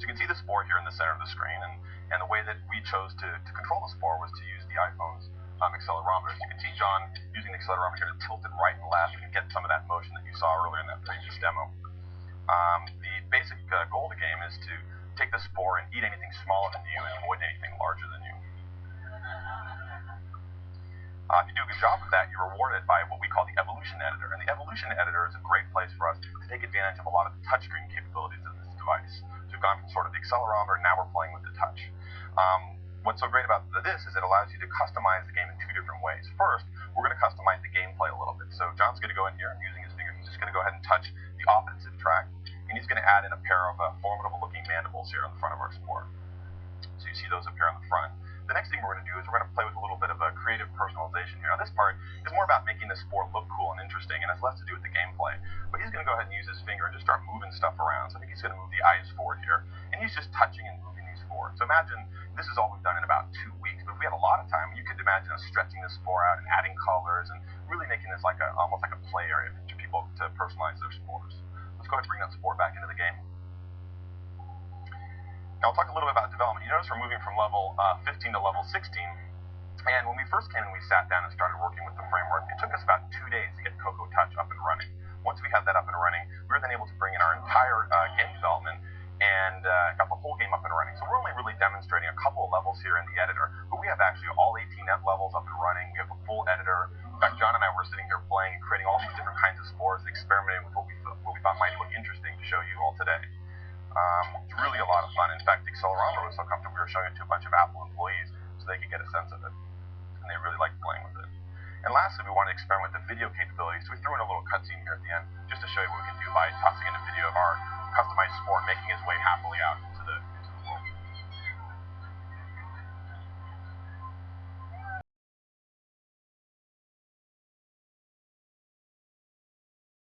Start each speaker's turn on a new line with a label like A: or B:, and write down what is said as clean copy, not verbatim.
A: So you can see the Spore here in the center of the screen, and the way that we chose to control the Spore was to use the iPhone's accelerometer. So you can see John using the accelerometer here to tilt it right and left and get some of that motion that you saw earlier in that previous demo. The basic goal of the game is to take the Spore and eat anything smaller than you and avoid anything larger than you. If you do a good job of that, you're rewarded by what we call the evolution editor. And the evolution editor is a great place for us to take advantage of a lot of the touchscreen capabilities of this device. So we've gone from sort of the accelerometer, and now we're playing with the touch. What's so great about this is it allows you to customize the game in two different ways. First, we're going to customize the gameplay a little bit. So John's going to go in here and using his finger, he's just going to go ahead and touch the offensive track, and he's going to add in a pair of formidable-looking mandibles here on the front of our Spore. So you see those up here on the front. The next thing we're going to do is we're going to play with a little bit of a creative personalization here. Now this part is more about making the Spore look cool and interesting, and has less to do with the gameplay. But he's going to go ahead and use his finger and just start moving stuff around. So I think he's going to move the eyes forward here, and he's just touching and moving these forward. So imagine this is all we've done in about 2 weeks, but if we had a lot of time, you could imagine us stretching the Spore out and adding colors and really making this like almost like a play area for people to personalize their Spores. Let's go ahead and bring that Spore back into the game. Now we'll talk a little bit about development. You notice we're moving from level 15 to level 16, and when we first came in, we sat down and started working with the framework. It took us about 2 days to get Cocoa Touch up and running. Once we had that up and running, we were then able to bring in our entire game development and got the whole game up and running. So we're only really demonstrating a couple of levels here in the editor, but we have actually all 18 net levels up and running. We have a full editor. In fact, John and I were sitting here playing and creating all these different kinds of Spores and experimenting with what we thought might look interesting to show you all today. It's really a lot of fun. In fact, the accelerometer was so comfortable, we were showing it to a bunch of Apple employees so they could get a sense of it. And they really liked playing with it. And lastly, we wanted to experiment with the video capabilities, so we threw in a little cutscene here at the end just to show you what we can do by tossing in a video of our customized Spore making his way happily out.